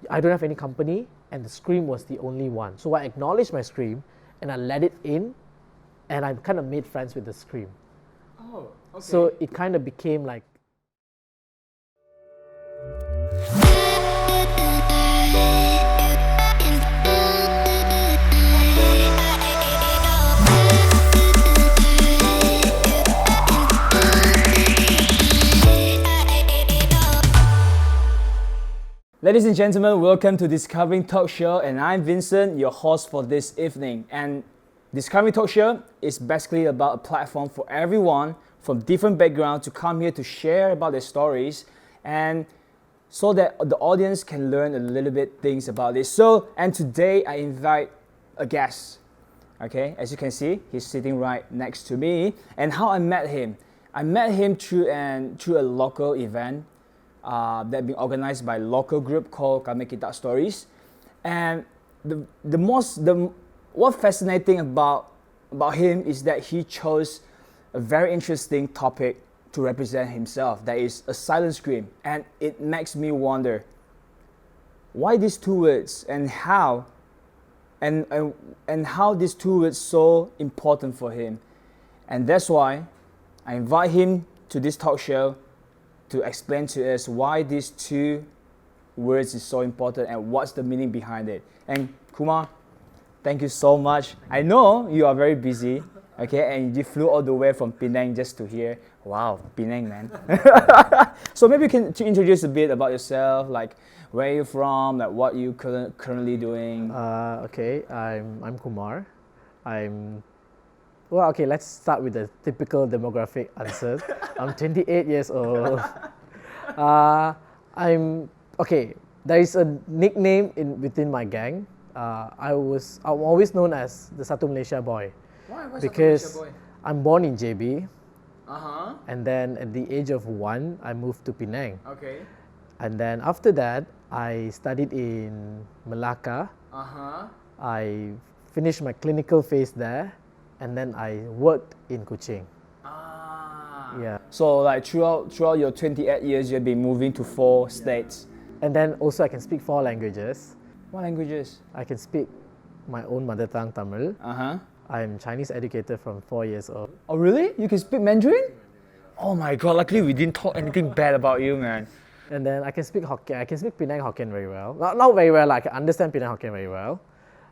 I don't have any company, and the scream was the only one. So I acknowledged my scream, and I let it in, and I kind of made friends with the scream. Oh, okay. So it kind of became like. Ladies and gentlemen, welcome to Discovering Talk Show, and I'm Vincent, your host for this evening. And Discovering Talk Show is basically about a platform for everyone from different backgrounds to come here to share about their stories, and so that the audience can learn a little bit things about this. And today I invite a guest. Okay, as you can see, he's sitting right next to me. And how I met him through a local event that being organized by a local group called Kami Kita Stories. And what fascinating about him is that he chose a very interesting topic to represent himself, that is a silent scream. And it makes me wonder why these two words, and how these two words so important for him. And that's why I invite him to this talk show to explain to us why these two words is so important and what's the meaning behind it. And Kumar, thank you so much. I know you are very busy, okay, and you flew all the way from Penang just to hear. Wow, Penang, man. So maybe you can introduce a bit about yourself, like where you're from, like what you currently doing. Okay, I'm Kumar. Well, okay, let's start with the typical demographic answers. I'm 28 years old. Okay, there is a nickname within my gang. I'm always known as the Satu Malaysia boy. Why because Satu Malaysia boy? I'm born in JB. Uh-huh. And then at the age of 1, I moved to Penang. Okay. And then after that, I studied in Melaka. Uh-huh. I finished my clinical phase there. And then I worked in Kuching. Yeah. So like throughout your 28 years, you've been moving to 4 states. And then also I can speak 4 languages. What languages? I can speak my own mother tongue, Tamil. Uh-huh. I'm Chinese educated from 4 years old. Oh really? You can speak Mandarin? Oh my god, luckily we didn't talk anything bad about you, man. And then I can speak Hokkien. I can speak Penang Hokkien very well. Not very well, like I can understand Penang Hokkien very well.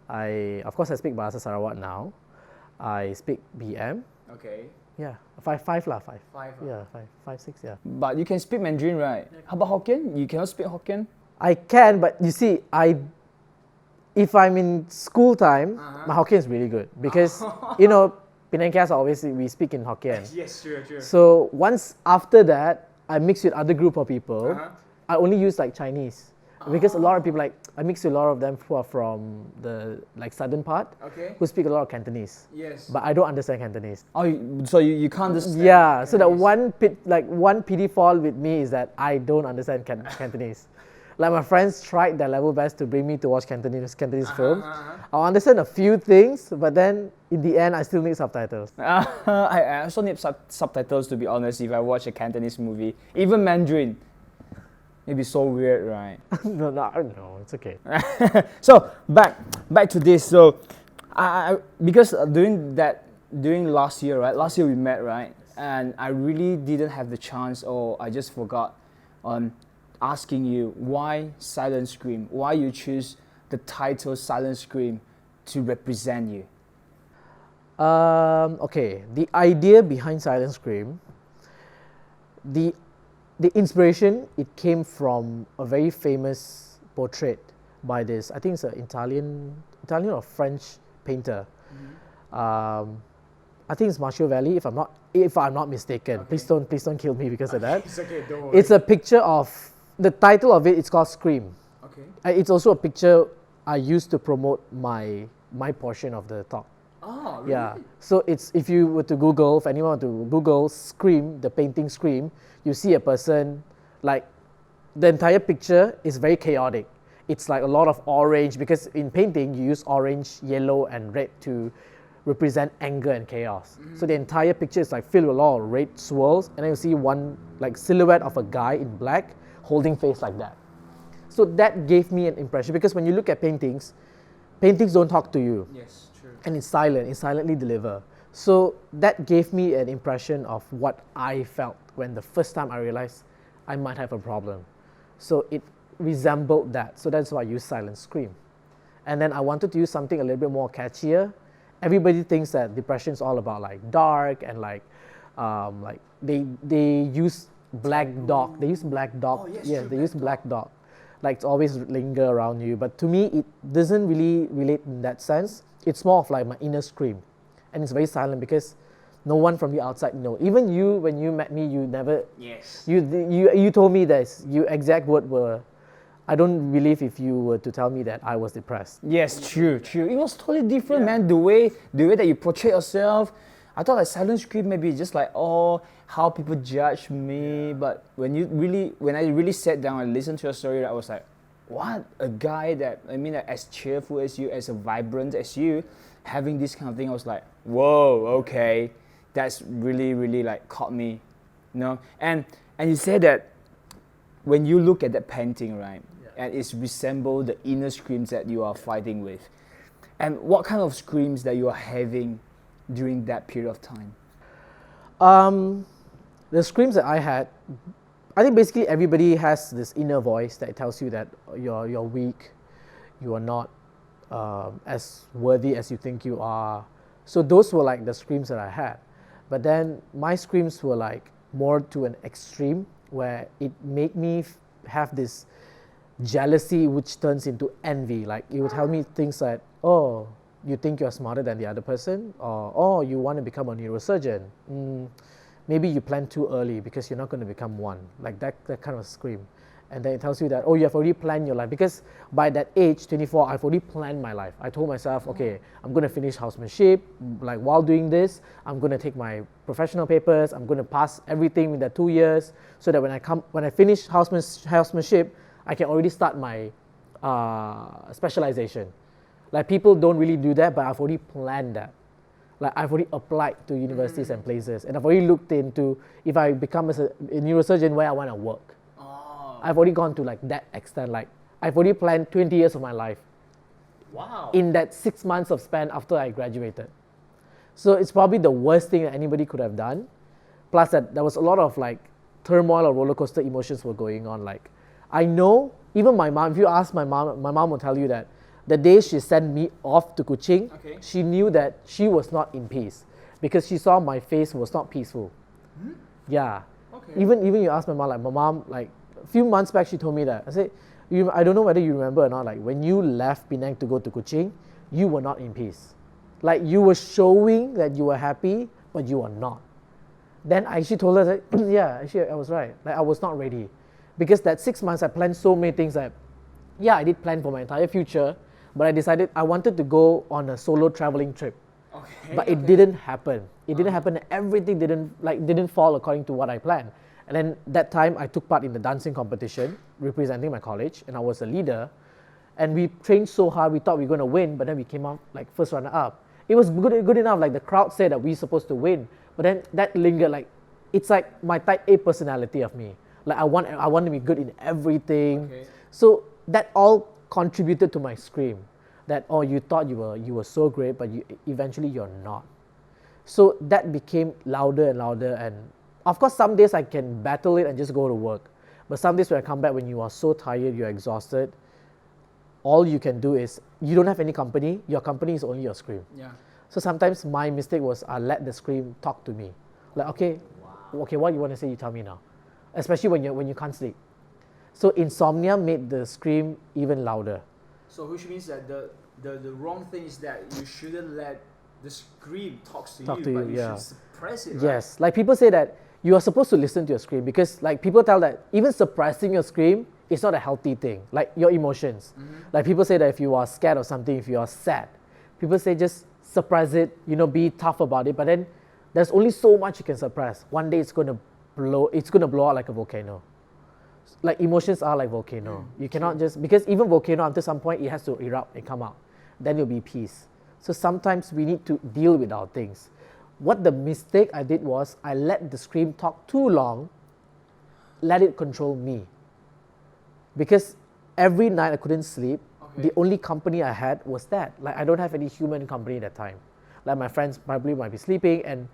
Of course I speak Bahasa Sarawak now. I speak BM. Okay. Yeah, 5 lah. 5. 5. Yeah, 5, 6, yeah. But you can speak Mandarin, right? How about Hokkien? You cannot speak Hokkien? I can, but you see, if I'm in school time, my Hokkien is really good because, you know, Penang kias always, we speak in Hokkien. Yes, sure. So once after that, I mix with other group of people. I only use like Chinese. Because a lot of people, like, I mix with a lot of them who are from the like southern part, who speak a lot of Cantonese. Yes. But I don't understand Cantonese. Oh, so you can't understand? Yeah. So that one pity fall with me is that I don't understand Cantonese. Like my friends tried their level best to bring me to watch Cantonese films. I'll understand a few things, but then in the end, I still need subtitles. I also need subtitles, to be honest, if I watch a Cantonese movie. Even Mandarin. It'd be so weird, right? No, it's okay. So back to this. So, because during last year, right? Last year we met, right? And I really didn't have the chance, or I just forgot on asking you why Silent Scream. Why you choose the title Silent Scream to represent you? Okay, the idea behind Silent Scream, the inspiration, it came from a very famous portrait by this, I think it's an Italian or French painter. I think it's Machiavelli, if I'm not mistaken. Okay. Please don't kill me because of that. It's okay, don't worry. It's a picture of, the title of it's called Scream. Okay. It's also a picture I used to promote my portion of the talk. Oh, really? Yeah. So it's, if you were to Google, if anyone were to Google Scream, the painting Scream, you see a person, like, the entire picture is very chaotic. It's like a lot of orange, because in painting you use orange, yellow and red to represent anger and chaos. So the entire picture is like filled with a lot of red swirls, and then you see one like silhouette of a guy in black holding face like that. So that gave me an impression, because when you look at paintings don't talk to you. Yes, true. And it's silent, it silently deliver. So that gave me an impression of what I felt when the first time I realized I might have a problem. So it resembled that. So that's why I use Silent Scream. And then I wanted to use something a little bit more catchier. Everybody thinks that depression is all about like dark and like they use black dog. They use black dog. Oh, yes, yeah, true, they use black dog. Like it's always linger around you. But to me, it doesn't really relate in that sense. It's more of like my inner scream. And it's very silent because no one from the outside know. Even you, when you met me, you never. Yes. You told me this. Your exact word were, I don't believe if you were to tell me that I was depressed. Yes, true. It was totally different, man. The way that you portray yourself. I thought like Silent Scream maybe just like, oh, how people judge me. But when I really sat down and listened to your story, I was like, what? A guy that, as cheerful as you, as vibrant as you, having this kind of thing, I was like, whoa, okay. That's really, really like caught me, you know? And you said that when you look at that painting, right, and it's resemble the inner screams that you are fighting with. And what kind of screams that you are having during that period of time? The screams that I had, I think basically everybody has this inner voice that tells you that you're weak, you are not as worthy as you think you are. So those were like the screams that I had. But then my screams were like more to an extreme where it made me have this jealousy which turns into envy. Like it would tell me things like, oh, you think you're smarter than the other person, or oh, you want to become a neurosurgeon. Maybe you plan too early because you're not going to become one. Like that kind of scream. And then it tells you that, oh, you have already planned your life. Because by that age, 24, I've already planned my life. I told myself, okay, I'm going to finish housemanship. Like while doing this, I'm going to take my professional papers. I'm going to pass everything in that 2 years, so that when I finish housemanship, I can already start my specialization. Like people don't really do that, but I've already planned that. Like I've already applied to universities and places, and I've already looked into if I become a neurosurgeon, where I want to work. I've already gone to like that extent. Like I've already planned 20 years of my life. Wow. In that 6 months of span after I graduated. So it's probably the worst thing that anybody could have done. Plus that there was a lot of like turmoil or roller coaster emotions were going on. Like I know, even my mom, if you ask my mom will tell you that the day she sent me off to Kuching, she knew that she was not in peace because she saw my face was not peaceful. Yeah. Okay. Even you ask my mom, like a few months back, she told me that. I said, I don't know whether you remember or not, like when you left Penang to go to Kuching, you were not in peace. Like you were showing that you were happy, but you are not. Then I actually told her that, yeah, actually I was right. Like I was not ready. Because that 6 months I planned so many things that, yeah, I did plan for my entire future, but I decided I wanted to go on a solo traveling trip. Okay. But it didn't happen. It didn't happen. Everything didn't fall according to what I planned. And then that time I took part in the dancing competition representing my college, and I was a leader. And we trained so hard, we thought we were going to win, but then we came out like first runner up. It was good enough, like the crowd said that we were supposed to win, but then that lingered. Like it's like my type A personality of me. Like I want to be good in everything. Okay. So that all contributed to my scream. That, oh, you thought you were so great, but eventually you're not. So that became louder and louder, and of course some days I can battle it and just go to work. But some days when I come back, when you are so tired, you're exhausted, all you can do is, you don't have any company, your company is only your scream. Yeah. So sometimes my mistake was I let the scream talk to me. Like, okay, what you want to say, you tell me now. Especially when you can't sleep. So insomnia made the scream even louder. So which means that the wrong thing is that you shouldn't let the scream talk to you, but you should suppress it, right? Yes, like people say that you are supposed to listen to your scream, because like people tell that even suppressing your scream is not a healthy thing, like your emotions. Like people say that if you are scared of something, if you are sad, people say just suppress it, be tough about it, but then there's only so much you can suppress. One day it's going to blow out like a volcano. Like emotions are like volcano. You cannot just, because even volcano until some point it has to erupt and come out. Then you'll be peace. So sometimes we need to deal with our things. What the mistake I did was I let the scream talk too long, let it control me. Because every night I couldn't sleep. Okay. The only company I had was that. Like, I don't have any human company at that time. Like, my friends probably might be sleeping, and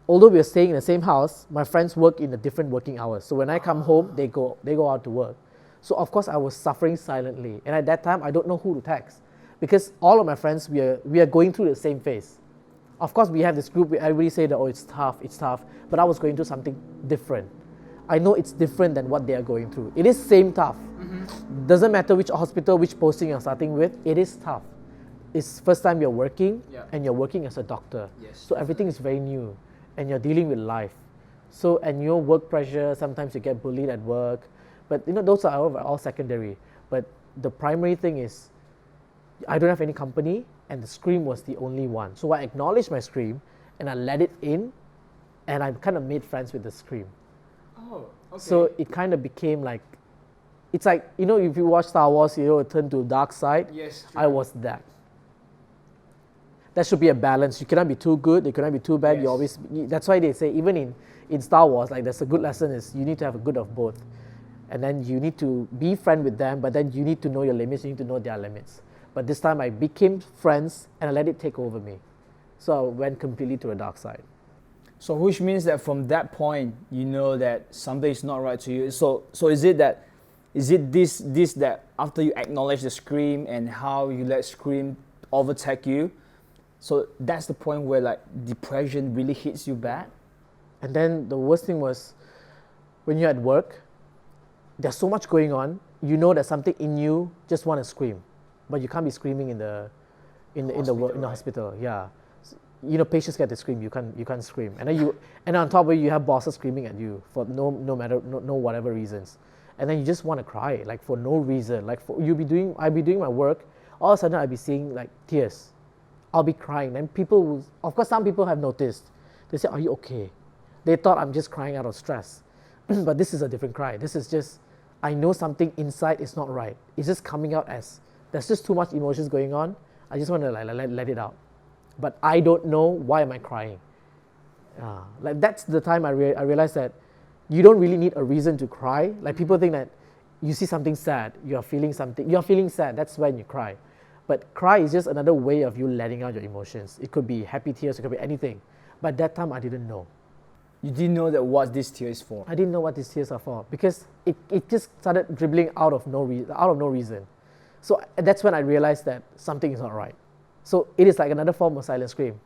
although we were staying in the same house, my friends work in a different working hours. So when I come home, they go out to work. So of course I was suffering silently, and at that time I don't know who to text, because all of my friends, we are going through the same phase. Of course, we have this group where everybody say that, oh, it's tough, but I was going through something different. I know it's different than what they are going through. It is same tough. Doesn't matter which hospital, which posting you're starting with, it is tough. It's first time you're working, and you're working as a doctor. Yes, so everything is very new, and you're dealing with life. So, and your work pressure, sometimes you get bullied at work, but those are all secondary. But the primary thing is, I don't have any company, and the scream was the only one. So I acknowledged my scream, and I let it in, and I kind of made friends with the scream. Oh, okay. So it kind of became like, it's like, if you watch Star Wars, it turned to Darkside. Yes, true. I was that. There should be a balance. You cannot be too good, you cannot be too bad. Yes. That's why they say, even in Star Wars, like, there's a good lesson is you need to have a good of both. And then you need to be friend with them, but then you need to know your limits, you need to know their limits. But this time I became friends, and I let it take over me. So I went completely to the dark side. So which means that from that point, you know that something is not right to you. So is it this that after you acknowledge the scream and how you let scream overtake you, so that's the point where like depression really hits you bad? And then the worst thing was, when you're at work, there's so much going on, you know that something in you just want to scream, but you can't be screaming in the hospital. Yeah, patients get to scream, you can't scream, and on top of it, you have bosses screaming at you for no whatever reasons, and then you just want to cry, like, for no reason. Like, I'd be doing my work, all of a sudden I'd be seeing like tears, I'll be crying, and of course some people have noticed. They say, "Are you okay?" They thought I'm just crying out of stress, but this is a different cry. This is just, I know something inside is not right. It's just coming out as, there's just too much emotions going on. I just want to let it out. But I don't know why am I crying. Like, that's the time I realized that you don't really need a reason to cry. Like, people think that you see something sad, you're feeling sad, that's when you cry. But cry is just another way of you letting out your emotions. It could be happy tears, it could be anything. But that time I didn't know. You didn't know that what this tear is for? I didn't know what these tears are for, because it just started dribbling out of no reason. So that's when I realized that something is not right. So it is like another form of silent scream.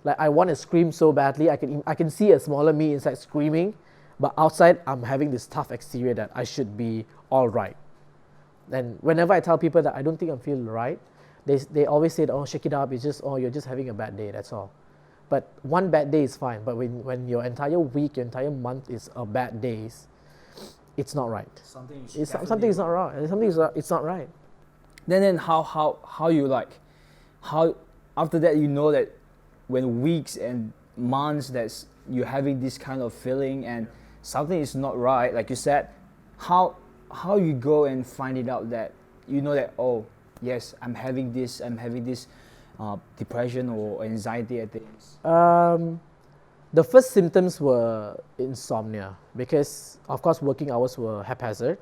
Like, I want to scream so badly, I can see a smaller me inside screaming, but outside I'm having this tough exterior that I should be all right. And whenever I tell people that I don't think I'm feeling right, they always say, "Oh, shake it up, it's just, you're just having a bad day, that's all." But one bad day is fine, but when your entire week, your entire month is a bad days, it's not right. Something is not right. It's not right. Then how you like, how after that you know that when weeks and months that you're having this kind of feeling and something is not right, like you said, how you go and find it out that you know that, oh yes, I'm having this depression or anxiety at things? The first symptoms were insomnia, because of course working hours were haphazard.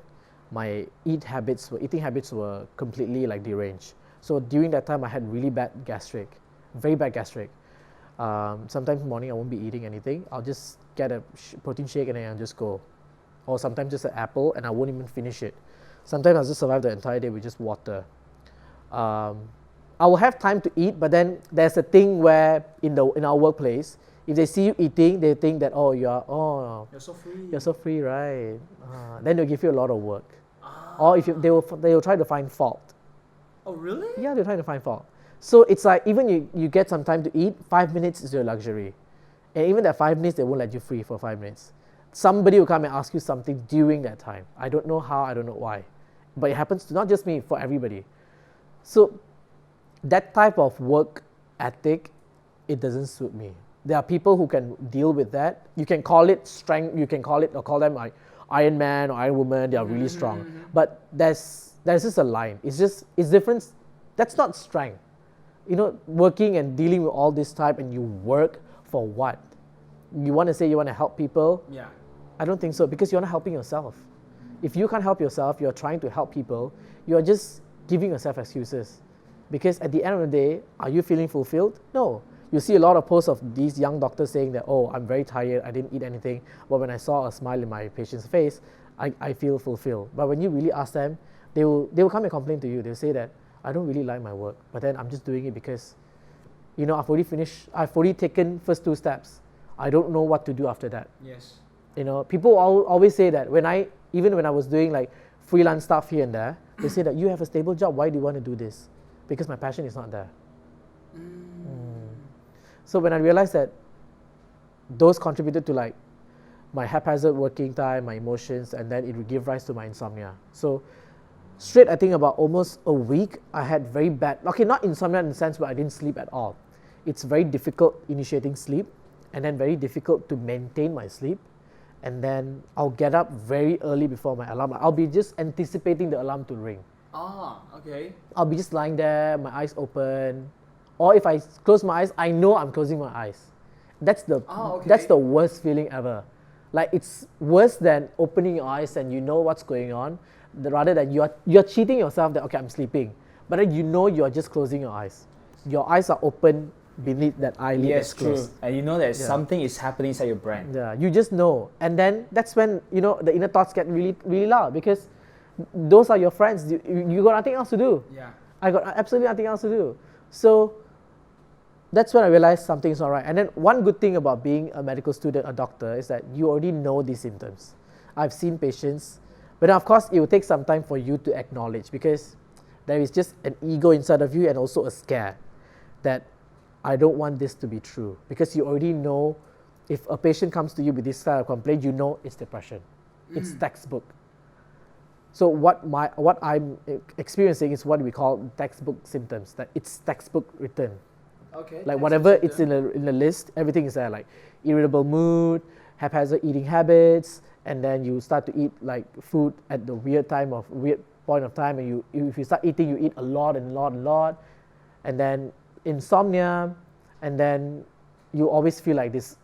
My eating habits were completely like deranged. So during that time I had really bad gastric, very bad gastric. Sometimes morning I won't be eating anything. I'll just get a protein shake and then I'll just go. Or sometimes just an apple and I won't even finish it. Sometimes I'll just survive the entire day with just water. I will have time to eat, but then there's a thing where in our workplace, if they see you eating, they think that, you're so free, right? Then they'll give you a lot of work. Or if they will try to find fault. Oh, really? Yeah, they're trying to find fault. So it's like, even you get some time to eat, 5 minutes is your luxury. And even that 5 minutes, they won't let you free for 5 minutes. Somebody will come and ask you something during that time. I don't know how, I don't know why. But it happens to not just me, for everybody. So that type of work ethic, it doesn't suit me. There are people who can deal with that. You can call it strength, you can call them like Iron Man or Iron Woman, they are really strong. But there's just a line. It's different. That's not strength. Working and dealing with all this type, and you work for what? You want to say you want to help people? Yeah. I don't think so, because you're not helping yourself. if you can't help yourself, you're trying to help people, you're just giving yourself excuses. Because at the end of the day, are you feeling fulfilled? No. You see a lot of posts of these young doctors saying that, oh, I'm very tired, I didn't eat anything, but when I saw a smile in my patient's face, I feel fulfilled. But when you really ask them, they will come and complain to you. They'll say that, I don't really like my work, but then I'm just doing it because, I've already taken first 2 steps. I don't know what to do after that. Yes. People always say that even when I was doing like freelance stuff here and there, they say that you have a stable job, why do you want to do this? Because my passion is not there. So when I realized that those contributed to like my haphazard working time, my emotions, and then it would give rise to my insomnia. So straight, I think about almost a week, I had very bad, not insomnia in the sense where I didn't sleep at all. It's very difficult initiating sleep, and then very difficult to maintain my sleep. And then I'll get up very early before my alarm. I'll be just anticipating the alarm to ring. Okay. I'll be just lying there, my eyes open. Or if I close my eyes, I know I'm closing my eyes. That's the worst feeling ever. Like, it's worse than opening your eyes and you know what's going on, rather than you're cheating yourself that, okay, I'm sleeping. But then you're just closing your eyes. Your eyes are open beneath that eyelid. Yes, true. Closed. And you know that something is happening inside your brain. Yeah, you just know. And then that's when, the inner thoughts get really, really loud, because those are your friends. You got nothing else to do. Yeah. I got absolutely nothing else to do. So that's when I realized something's not right. And then one good thing about being a medical student, a doctor, is that you already know these symptoms. I've seen patients, but of course it will take some time for you to acknowledge, because there is just an ego inside of you and also a scare that I don't want this to be true, because you already know if a patient comes to you with this kind of complaint, you know it's depression. It's textbook. So what I'm experiencing is what we call textbook symptoms, that it's textbook written. Okay. Like whatever it's in the list, everything is there, like irritable mood, haphazard eating habits, and then you start to eat like food at the weird point of time, and if you start eating, you eat a lot, and then insomnia, and then you always feel like this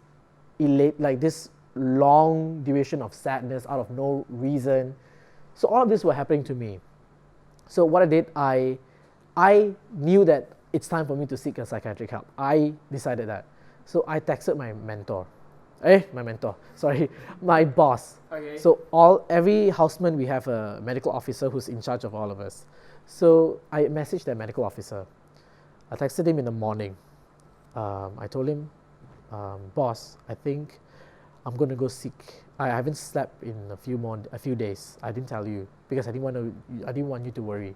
this long duration of sadness out of no reason. So all of this were happening to me. So what I did, I knew that it's time for me to seek a psychiatric help. I decided that. So I texted my boss. Okay. So every houseman, we have a medical officer who's in charge of all of us. So I messaged that medical officer. I texted him in the morning. I told him, boss, I think I'm going to go seek. I haven't slept in a few days. I didn't tell you because I didn't want you to worry.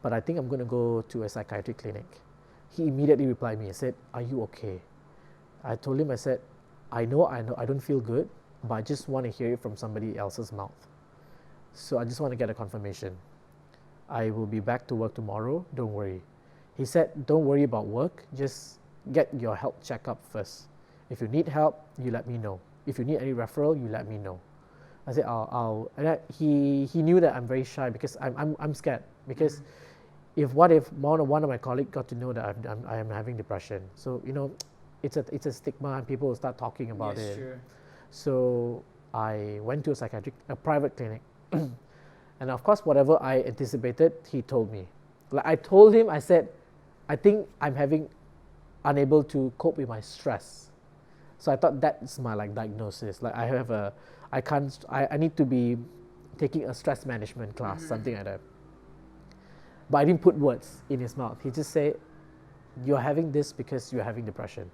But I think I'm going to go to a psychiatric clinic. He immediately replied me and said, are you okay? I told him, I said, I know, I don't feel good, but I just want to hear it from somebody else's mouth. So I just want to get a confirmation. I will be back to work tomorrow, don't worry. He said, don't worry about work, just get your health checkup first. If you need help, you let me know. If you need any referral, you let me know. I said, I'll and he knew that I'm very shy because I'm scared, because what if one of my colleagues got to know that I am having depression? So it's a stigma, and people will start talking about it. Sure. So I went to a private clinic, and of course whatever I anticipated, he told me. Like I told him, I said, I think I'm unable to cope with my stress. So I thought that's my diagnosis. Like I need to be taking a stress management class, something like that. But I didn't put words in his mouth. He just said, you're having this because you're having depression.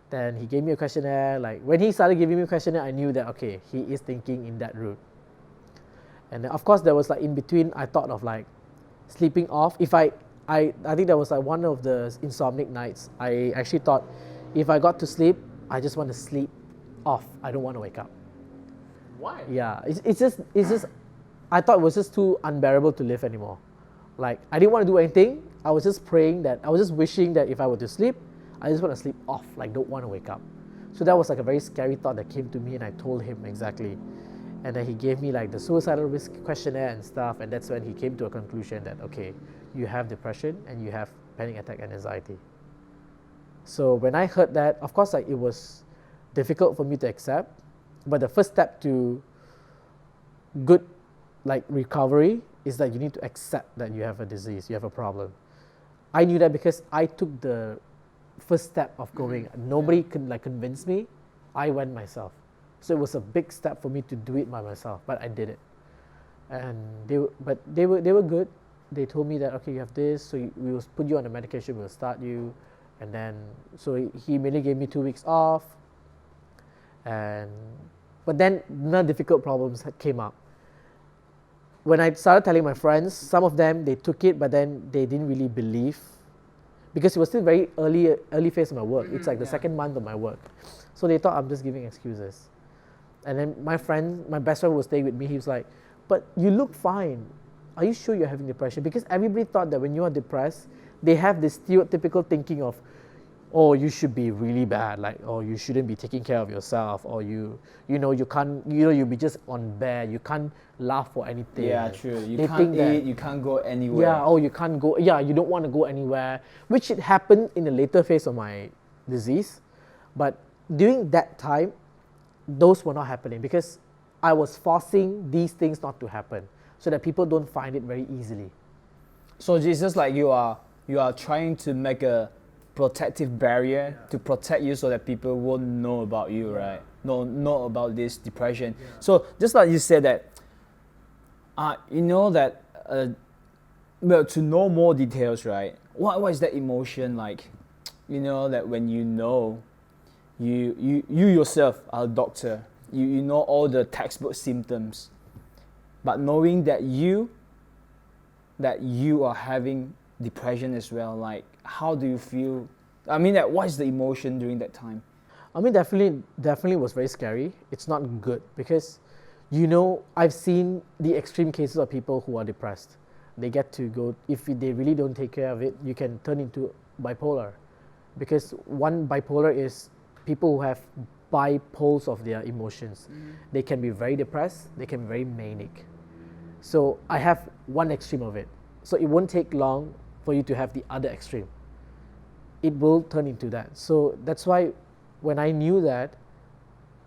Then he gave me a questionnaire. Like when he started giving me a questionnaire, I knew that, okay, he is thinking in that route. And then of course there was in between, I thought of sleeping off. I think that was one of the insomniac nights. I actually thought, if I got to sleep, I just want to sleep off. I don't want to wake up. Why? Yeah, it's just I thought it was just too unbearable to live anymore. Like I didn't want to do anything. I was just wishing that if I were to sleep, I just want to sleep off. Like don't want to wake up. So that was a very scary thought that came to me, and I told him exactly. And then he gave me the suicidal risk questionnaire and stuff, and that's when he came to a conclusion that, okay, you have depression and you have panic attack and anxiety. So when I heard that, of course it was difficult for me to accept, but the first step to good like recovery is that you need to accept that you have a disease, you have a problem. I knew that because I took the first step of going. Nobody could like convince me. I went myself. So it was a big step for me to do it by myself, but I did it. And they were good. They told me that, okay, you have this, so we will put you on the medication, we'll start you. And then, so he immediately gave me 2 weeks off. But then no difficult problems came up. When I started telling my friends, some of them, they took it, but then they didn't really believe, because it was still very early phase of my work. It's like the second month of my work. So they thought I'm just giving excuses. And then my best friend who was staying with me, he was like, but you look fine. Are you sure you're having depression? Because everybody thought that when you are depressed, they have this stereotypical thinking of, oh, you should be really bad, like, oh, you shouldn't be taking care of yourself, or you can't, you'll be just on bed, you can't laugh or anything. Yeah, true. You can't eat, you can't go anywhere. Yeah, oh, you can't go, yeah, you don't want to go anywhere, which it happened in the later phase of my disease. But during that time, those were not happening because I was forcing these things not to happen so that people don't find it very easily. So it's just like you are trying to make a protective barrier to protect you so that people won't know about you, right? Know about this depression. Yeah. So just like you said that, you know that, well, to know more details, right? What is that emotion like? You know that when you know, you yourself are a doctor, you know all the textbook symptoms, but knowing that you are having depression as well, like how do you feel? I mean, what is the emotion during that time? I mean, definitely was very scary. It's not good because, you know, I've seen the extreme cases of people who are depressed. They get to go, if they really don't take care of it, you can turn into bipolar. Because one bipolar is people who have bipoles of their emotions. They can be very depressed, they can be very manic. So I have one extreme of it. So it won't take long for you to have the other extreme. It will turn into that. So that's why when I knew that,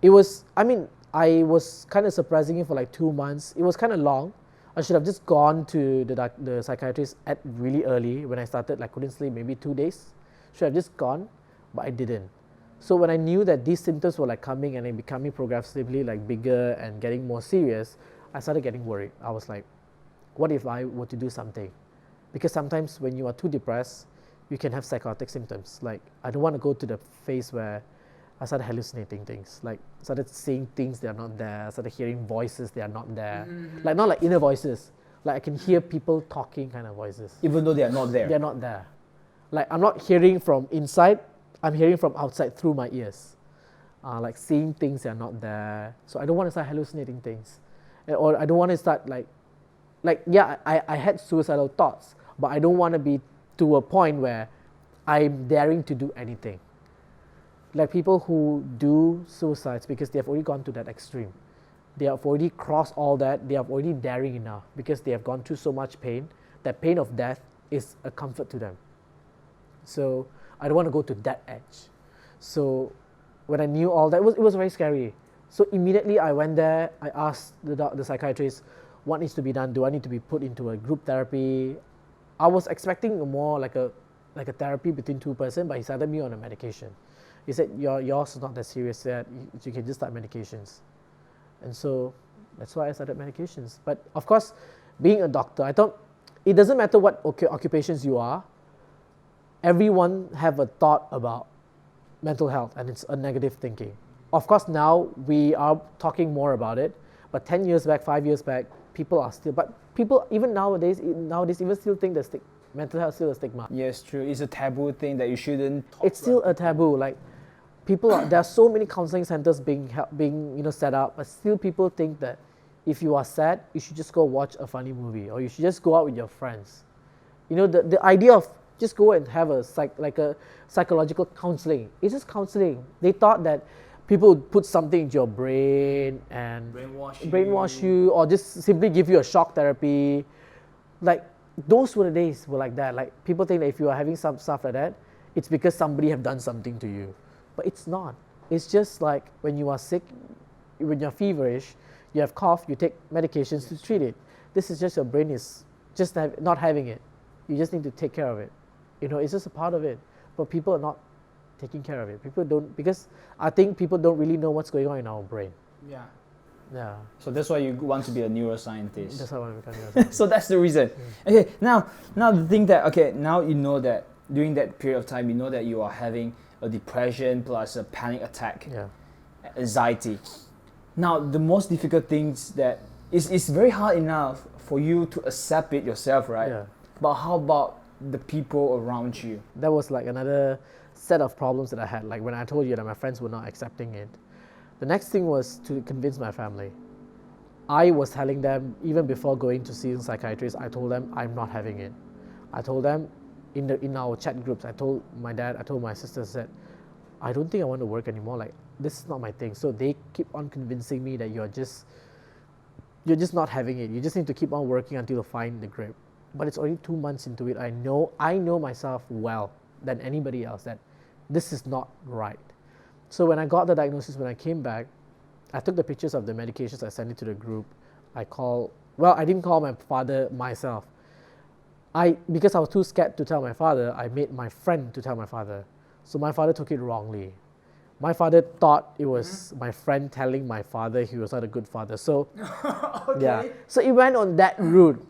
I was kind of suppressing it for like 2 months. It was kind of long. I should have just gone to the psychiatrist at really early when I started, like couldn't sleep maybe 2 days. Should have just gone, but I didn't. So when I knew that these symptoms were like coming and becoming progressively like bigger and getting more serious, I started getting worried. I was like, what if I were to do something? Because sometimes when you are too depressed, you can have psychotic symptoms. Like, I don't want to go to the phase where I started hallucinating things. Like, started seeing things that are not there, started hearing voices that are not there. Like, not like inner voices. Like, I can hear people talking kind of voices. Even though they are not there? They're not there. Like, I'm not hearing from inside, I'm hearing from outside through my ears. Like, seeing things that are not there. So I don't want to start hallucinating things. Or I don't want to start yeah, I had suicidal thoughts, but I don't want to be to a point where I'm daring to do anything. Like people who do suicides because they have already gone to that extreme. They have already crossed all that. They have already daring enough because they have gone through so much pain. That pain of death is a comfort to them. So I don't want to go to that edge. So when I knew all that, it was very scary. So immediately I went there. I asked the psychiatrist, what needs to be done? Do I need to be put into a group therapy? I was expecting more like a therapy between two person, but he started me on a medication. He said, yours is not that serious yet. You can just start medications. And so that's why I started medications. But of course, being a doctor, I thought it doesn't matter what occupations you are. Everyone have a thought about mental health, and it's a negative thinking. Of course, now we are talking more about it, but 10 years back, 5 years back, people even nowadays even still think that mental health is still a stigma. Yes, true. It's a taboo thing that you shouldn't talk It's still a taboo. Like there are so many counseling centers being set up, but still people think that if you are sad, you should just go watch a funny movie, or you should just go out with your friends. You know, the idea of just go and have a psychological counseling. It's just counseling. They thought that people would put something into your brain and brainwash you, or just simply give you a shock therapy. Like, those were the days were like that. Like, people think that if you are having some stuff like that, it's because somebody have done something to you. But it's not. It's just like when you are sick, when you're feverish, you have cough, you take medications to treat it. this is just your brain is just not having it. You just need to take care of it. It's just a part of it. But people are not taking care of it. People don't, because I think people don't really know what's going on in our brain. Yeah. Yeah. So that's why you want to be a neuroscientist. That's why I want to become a neuroscientist. So that's the reason. Okay, now the thing that, now you know that during that period of time, you know that you are having a depression plus a panic attack, anxiety. Now, the most difficult things that it's very hard enough for you to accept it yourself, right? Yeah. But how about the people around you? That was like another set of problems that I had. Like when I told you that my friends were not accepting it. The next thing was to convince my family. I was telling them, even before going to see a psychiatrist, I told them I'm not having it. I told them in our chat groups, I told my dad, I told my sisters that I don't think I want to work anymore. Like, this is not my thing. So they keep on convincing me that you're just not having it. You just need to keep on working until you find the grip. But it's already 2 months into it. I know myself well than anybody else that this is not right. So when I got the diagnosis, when I came back, I took the pictures of the medications, I sent it to the group. I didn't call my father myself. Because I was too scared to tell my father, I made my friend to tell my father. So my father took it wrongly. My father thought it was my friend telling my father he was not a good father. So, yeah. So it went on that route.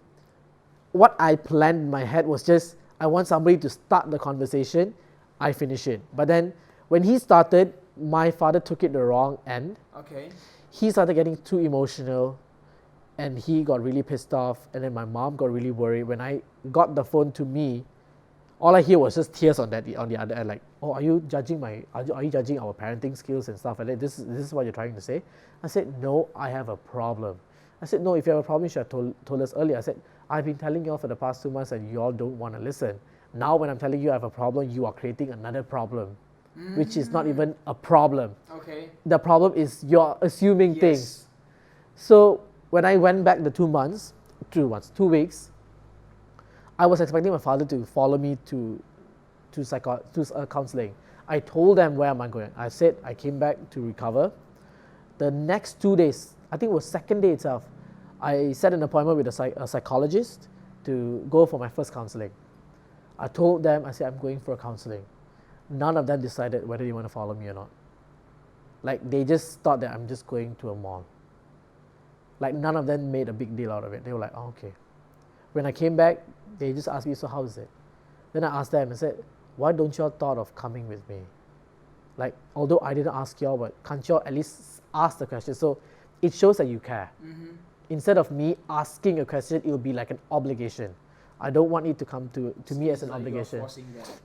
What I planned in my head was just, I want somebody to start the conversation, I finish it. But then when he started, my father took it the wrong end. Okay. He started getting too emotional and he got really pissed off, and then my mom got really worried. When I got the phone to me, all I hear was just tears on the other end, like, oh, are you judging are you judging our parenting skills and stuff like that? This is what you're trying to say? I said, no, I have a problem. I said, no, if you have a problem, you should have told us earlier. I said, I've been telling you all for the past 2 months and you all don't want to listen. Now when I'm telling you I have a problem, you are creating another problem, which is not even a problem. Okay. The problem is you're assuming things. So when I went back the 2 weeks, I was expecting my father to follow me to counseling. I told them where am I going. I said I came back to recover. The next 2 days, I think it was second day itself, I set an appointment with a psychologist to go for my first counseling. I told them, I said I'm going for a counseling. None of them decided whether they want to follow me or not. Like, they just thought that I'm just going to a mall. Like, none of them made a big deal out of it. They were like, oh, okay. When I came back, they just asked me, so how is it? Then I asked them, I said, why don't y'all thought of coming with me? Like, although I didn't ask y'all, but can't y'all at least ask the question? So it shows that you care. Instead of me asking a question, it will be like an obligation. I don't want it to come to me as an obligation.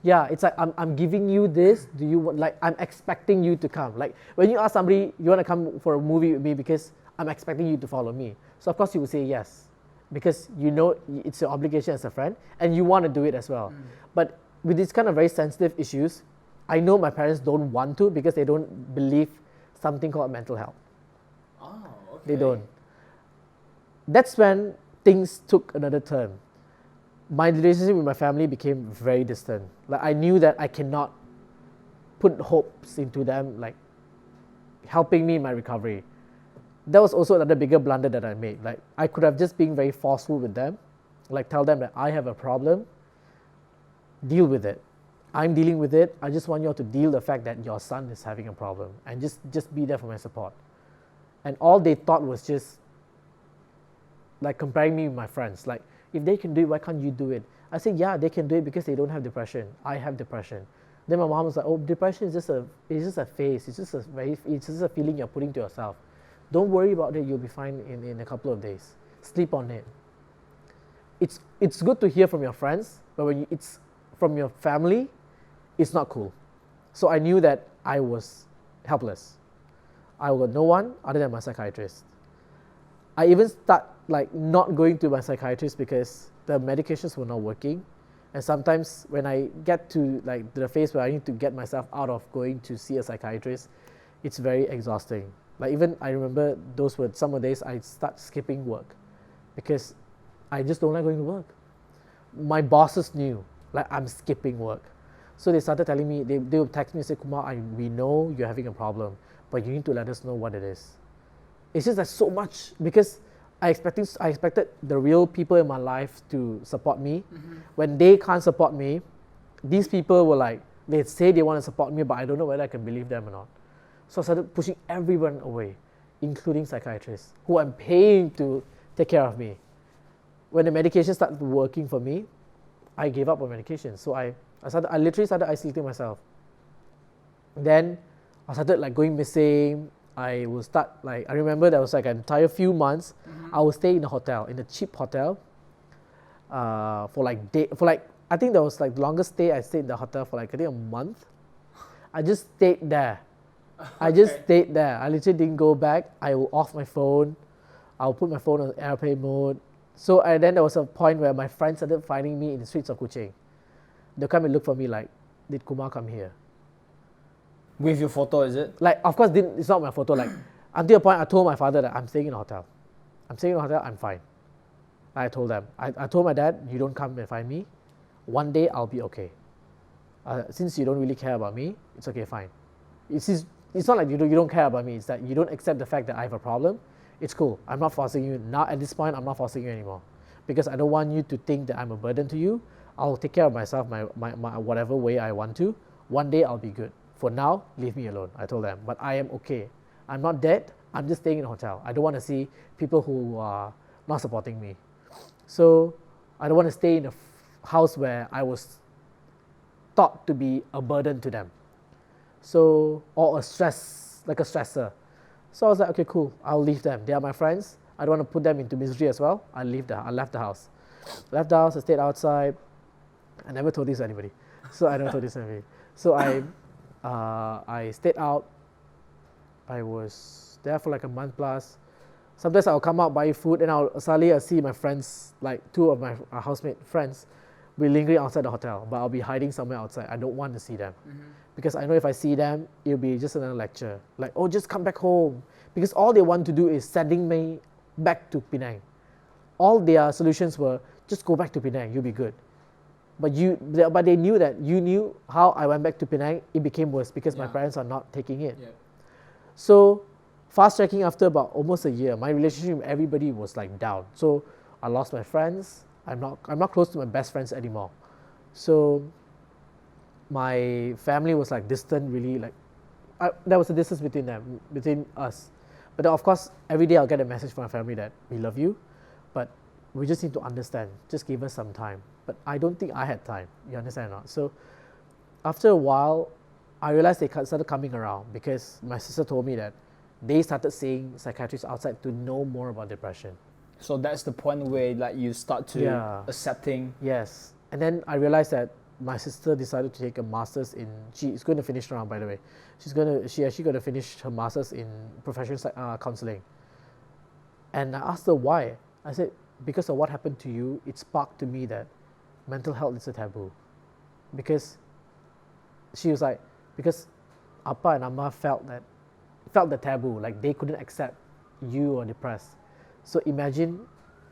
Yeah, it's like I'm giving you this. Do you want, like, I'm expecting you to come. Like when you ask somebody, you want to come for a movie with me because I'm expecting you to follow me. So of course you will say yes, because you know it's your obligation as a friend and you want to do it as well. But with these kind of very sensitive issues, I know my parents don't want to because they don't believe something called mental health. Oh, okay. They don't. That's when things took another turn. My relationship with my family became very distant. Like, I knew that I cannot put hopes into them, like helping me in my recovery. That was also another bigger blunder that I made. Like, I could have just been very forceful with them, like tell them that I have a problem, deal with it. I'm dealing with it. I just want you all to deal the fact that your son is having a problem and just be there for my support. And all they thought was just like comparing me with my friends. Like, if they can do it, why can't you do it? I said, yeah, they can do it because they don't have depression. I have depression. Then my mom was like, oh, depression is just a phase. It's just a feeling you're putting to yourself. Don't worry about it. You'll be fine in a couple of days. Sleep on it. It's good to hear from your friends, but when it's from your family, it's not cool. So I knew that I was helpless. I got no one other than my psychiatrist. I even start like not going to my psychiatrist because the medications were not working. And sometimes when I get to like the phase where I need to get myself out of going to see a psychiatrist, it's very exhausting. Like, even I remember those were some of the days I start skipping work because I just don't like going to work. My bosses knew like I'm skipping work. So they started telling me, they would text me and say, Kumar, we know you're having a problem, but you need to let us know what it is. It's just that so much, because I expected the real people in my life to support me. When they can't support me, these people were like, they say they want to support me, but I don't know whether I can believe them or not. So I started pushing everyone away, including psychiatrists who I'm paying to take care of me. When the medication started working for me, I gave up on medication. So I literally started isolating myself. Then I started like going missing. I will start like, I remember there was like an entire few months, I would stay in a hotel, in a cheap hotel, for like, I think that was like the longest stay I stayed in the hotel for like, I think a month. I just stayed there. I just stayed there. I literally didn't go back. I will off my phone. I'll put my phone on airplane mode. So then there was a point where my friends started finding me in the streets of Kuching. They'll come and look for me like, did Kumar come here? With your photo, is it? Like, of course, it's not my photo. Like, until a point, I told my father that I'm staying in a hotel. I'm staying in a hotel, I'm fine. I told them. I told my dad, you don't come and find me. One day, I'll be okay. Since you don't really care about me, it's okay, fine. It's not like you don't care about me. It's that you don't accept the fact that I have a problem. It's cool. I'm not forcing you. Now, at this point, I'm not forcing you anymore. Because I don't want you to think that I'm a burden to you. I'll take care of myself my whatever way I want to. One day, I'll be good. For now, leave me alone, I told them. But I am okay. I'm not dead. I'm just staying in a hotel. I don't want to see people who are not supporting me. So I don't want to stay in a house where I was thought to be a burden to them. So, or a stressor. So I was like, okay, cool. I'll leave them. They are my friends. I don't want to put them into misery as well. I left the house. Left the house, I stayed outside. I never told this to anybody. So I stayed out. I was there for like a month plus. Sometimes I'll come out, buy food, and I'll see my friends, like two of my housemate friends, be lingering outside the hotel, but I'll be hiding somewhere outside. I don't want to see them. Because I know if I see them, it'll be just another lecture. Like, oh, just come back home. Because all they want to do is sending me back to Penang. All their solutions were, just go back to Penang, you'll be good. But they knew that you knew how I went back to Penang, it became worse because my parents are not taking it. So fast tracking, after about almost a year, my relationship with everybody was like down. So I lost my friends. I'm not close to my best friends anymore. So my family was like distant, really, like there was a distance between us. But of course, every day I'll get a message from my family that we love you, but we just need to understand. Just give us some time. But I don't think I had time. You understand or not? So after a while, I realized they started coming around because my sister told me that they started seeing psychiatrists outside to know more about depression. So that's the point where like you start to accepting. Yes. And then I realized that my sister decided to take a master's in, she's going to finish now, by the way. She actually going to finish her master's in professional counseling. And I asked her why. I said, because of what happened to you, it sparked to me that mental health is a taboo. Because she was like, because Appa and Amma felt the taboo, like they couldn't accept you are depressed. So imagine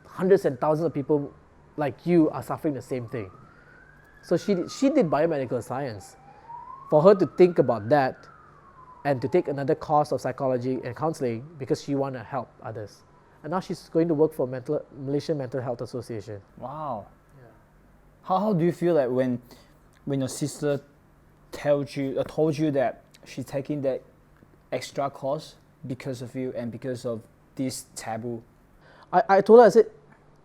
hundreds and thousands of people like you are suffering the same thing. So she did biomedical science. For her to think about that and to take another course of psychology and counseling because she want to help others. And now she's going to work for Malaysian Mental Health Association. Wow. Yeah. How do you feel like when your sister told you that she's taking that extra course because of you and because of this taboo? I told her, I said,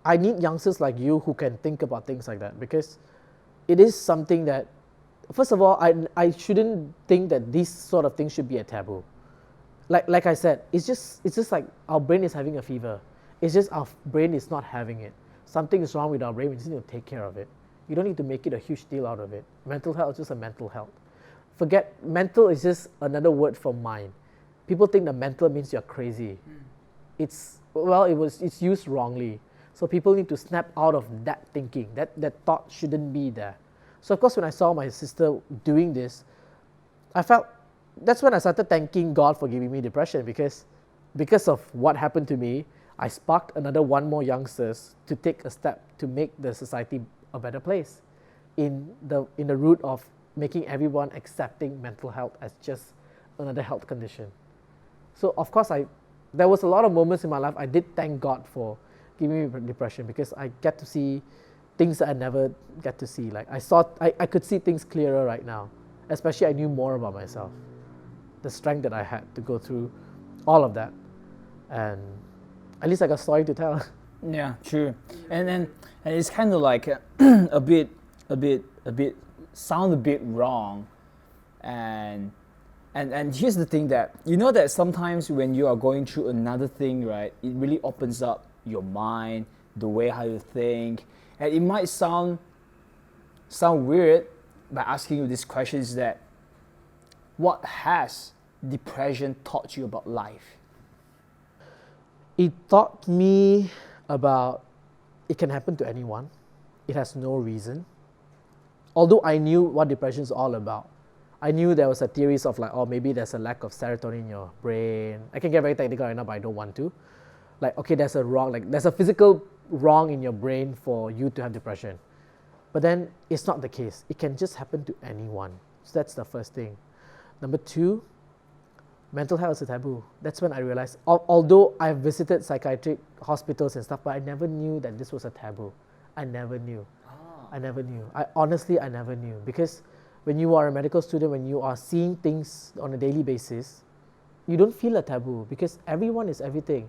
I need youngsters like you who can think about things like that, because it is something that, first of all, I shouldn't think that these sort of things should be a taboo. Like I said, it's just like our brain is having a fever. It's just our brain is not having it. Something is wrong with our brain. We just need to take care of it. You don't need to make it a huge deal out of it. Mental health is just a mental health. Forget, mental is just another word for mind. People think that mental means you're crazy. It's used wrongly. So people need to snap out of that thinking. That thought shouldn't be there. So of course, when I saw my sister doing this, that's when I started thanking God for giving me depression, because of what happened to me, I sparked one more youngsters to take a step to make the society a better place, in the route of making everyone accepting mental health as just another health condition. So of course I there was a lot of moments in my life I did thank God for giving me depression, because I get to see things that I never get to see. Like I could see things clearer right now. Especially I knew more about myself. The strength that I had to go through all of that. And at least I got a story to tell. Yeah, true. And it's kind of like a bit sound a bit wrong. And here's the thing, that you know that sometimes when you are going through another thing, right, it really opens up your mind, the way how you think. And it might sound weird by asking you this question, is that what has depression taught you about life? It taught me about it can happen to anyone. It has no reason. Although I knew what depression is all about. I knew there was a theories of like, oh, maybe there's a lack of serotonin in your brain. I can get very technical right now, but I don't want to. Like, okay, there's a physical wrong in your brain for you to have depression. But then it's not the case. It can just happen to anyone. So that's the first thing. Number two, mental health is a taboo. That's when I realized, although I've visited psychiatric hospitals and stuff, but I never knew that this was a taboo. I never knew. I never knew. I never knew. Because when you are a medical student, when you are seeing things on a daily basis, you don't feel a taboo, because everyone is everything.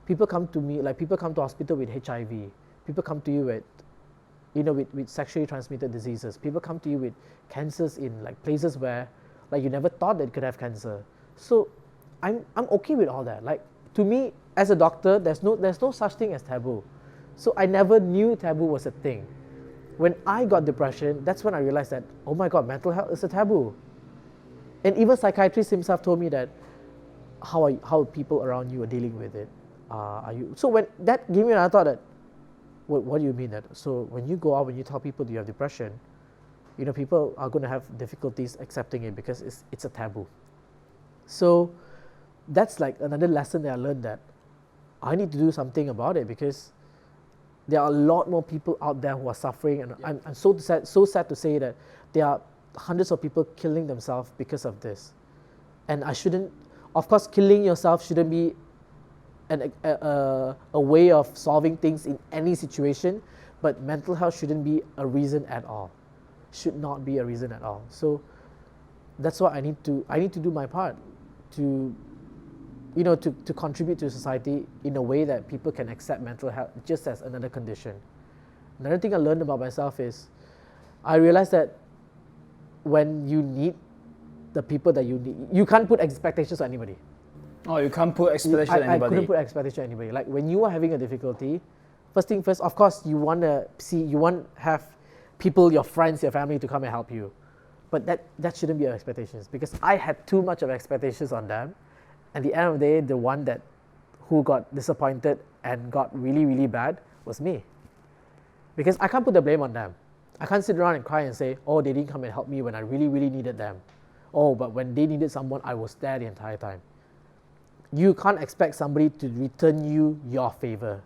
People come to me, like people come to hospital with HIV. People come to you with sexually transmitted diseases. People come to you with cancers in like places where like you never thought that you could have cancer. So I'm okay with all that. Like, to me, as a doctor, there's no such thing as taboo. So I never knew taboo was a thing. When I got depression, that's when I realized that, oh my God, mental health is a taboo. And even psychiatrists himself told me that how people around you are dealing with it. So when that gave me another thought that, what do you mean that? So when you go out, when you tell people you have depression, people are going to have difficulties accepting it because it's a taboo. So that's like another lesson that I learned, that I need to do something about it, because there are a lot more people out there who are suffering, and I'm so sad to say that there are hundreds of people killing themselves because of this. And of course, killing yourself shouldn't be a way of solving things in any situation, but mental health shouldn't be a reason at all. Should not be a reason at all. So that's why I need to do my part to contribute to society in a way that people can accept mental health just as another condition. Another thing I learned about myself is I realized that when you need the people that you need, you can't put expectations on anybody. Oh, you can't put expectations on anybody. I couldn't put expectations on anybody. Like, when you are having a difficulty, first thing first, of course, you want to have people, your friends, your family to come and help you. But that shouldn't be your expectations, because I had too much of expectations on them. At the end of the day, the one who got disappointed and got really, really bad was me. Because I can't put the blame on them. I can't sit around and cry and say, oh, they didn't come and help me when I really, really needed them. Oh, but when they needed someone, I was there the entire time. You can't expect somebody to return you your favor.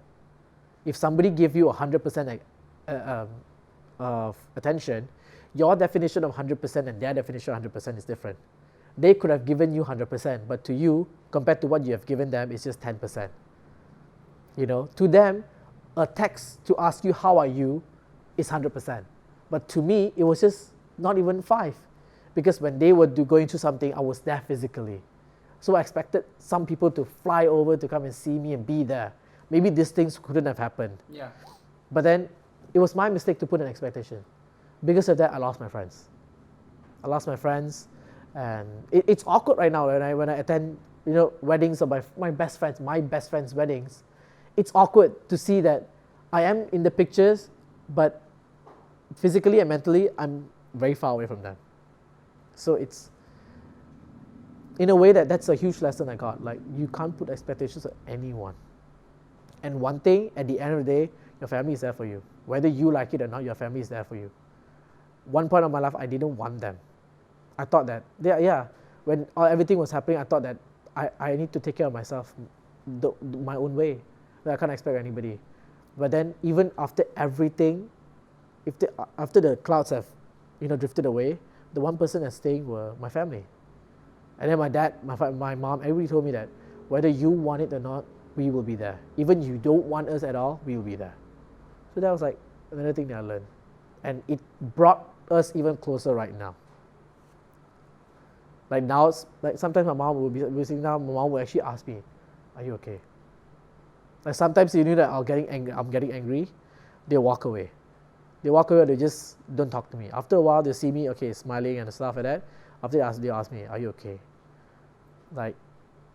If somebody gave you 100% of attention, your definition of 100% and their definition of 100% is different. They could have given you 100%, but to you, compared to what you have given them, it's just 10%. To them, a text to ask you how are you is 100%. But to me, it was just not even 5. Because when they were going through something, I was there physically. So I expected some people to fly over to come and see me and be there. Maybe these things couldn't have happened. Yeah. But then, it was my mistake to put an expectation. Because of that, I lost my friends. And it's awkward right now when I attend weddings of my best friends' weddings. It's awkward to see that I am in the pictures, but physically and mentally I'm very far away from them. So it's in a way that's a huge lesson I got. Like, you can't put expectations on anyone. And one thing, at the end of the day, your family is there for you. Whether you like it or not, your family is there for you. One point of my life, I didn't want them. I thought that, when everything was happening, I thought that I need to take care of myself my own way. That I can't expect anybody. But then, even after everything, after the clouds have drifted away, the one person that's staying were my family. And then my dad, my mom, everybody told me that, Whether you want it or not, we will be there. Even if you don't want us at all, we will be there. So that was like another thing that I learned. And it brought us even closer right now. Like now, like sometimes my mom will be sitting down, my mom will actually ask me, are you okay? Like sometimes you know that I'm getting angry, they walk away. They walk away, they just don't talk to me. After a while, they see me, okay, smiling and stuff like that. After they ask me, are you okay? Like,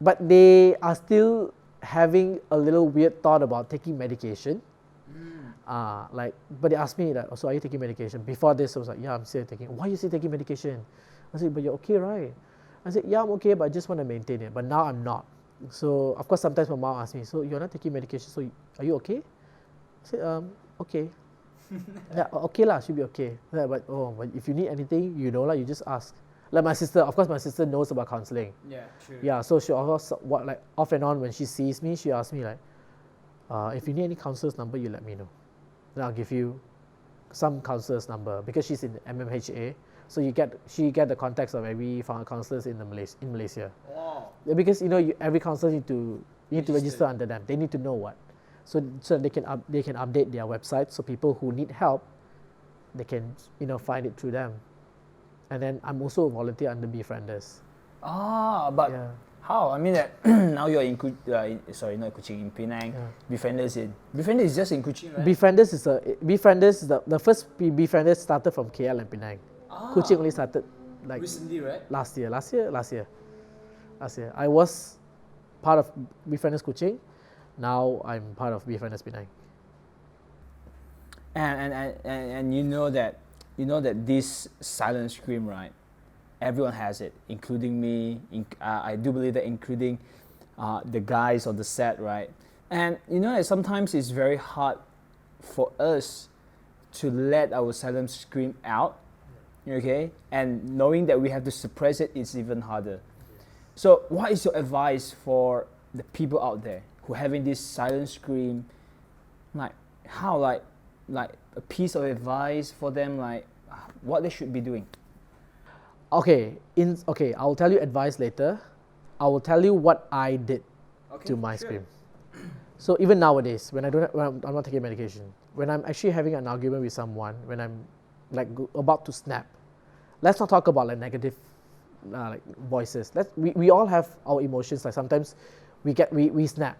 but they are still having a little weird thought about taking medication. But they asked me that, so are you taking medication? Before this, I was like, yeah, I'm still taking. Why are you still taking medication? I said, but you're okay, right? I said, yeah, I'm okay, but I just want to maintain it. But now I'm not. So, of course, sometimes my mom asks me, so you're not taking medication, so are you okay? I said, okay. Yeah, okay lah, should be okay. Yeah, but if you need anything, you know, like you just ask. Like my sister, of course, my sister knows about counseling. Yeah, true. Yeah, so she also, like off and on when she sees me, she asks me like, if you need any counselor's number, you let me know. Then I'll give you some counselor's number because she's in MMHA. So she get the contacts of every counselors in Malaysia. Wow. Yeah, because every counselor need to register under them. They need to know what, so they can update their website, so people who need help, they can find it through them. And then I'm also a volunteer under Befrienders. But Yeah. how? I mean that now you're in not Kuching, in Penang. Yeah. Befrienders is just in Kuching, right? Befrienders is the first Befrienders started from KL and Penang. Kuching only started like recently, right? Last year. I was part of Befrienders Kuching. Now I'm part of Befrienders Penang. And you know that this silent scream, right? Everyone has it, including me. I do believe that, including the guys on the set, right? And sometimes it's very hard for us to let our silent scream out. Okay, and knowing that we have to suppress it is even harder. So what is your advice for the people out there who are having this silent scream? Like how, like a piece of advice for them, like what they should be doing? Okay, I'll tell you advice later. I will tell you what I did to my scream. So even nowadays, when I'm not taking medication, when I'm actually having an argument with someone, when I'm like about to snap, let's not talk about like negative like voices. We all have our emotions. Like sometimes we snap.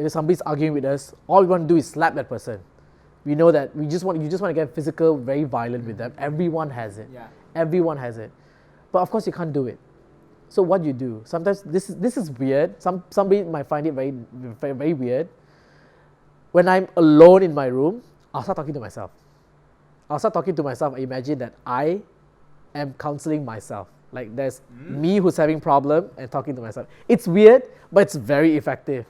Somebody's arguing with us. All we want to do is slap that person. We know that you just want to get physical, very violent with them. Everyone has it. Yeah. Everyone has it. But of course you can't do it. So what do you do? Sometimes this is weird. Somebody might find it very, very, very weird. When I'm alone in my room, I'll start talking to myself. I imagine that I am counseling myself. Like there's me who's having problem and talking to myself. It's weird, but it's very effective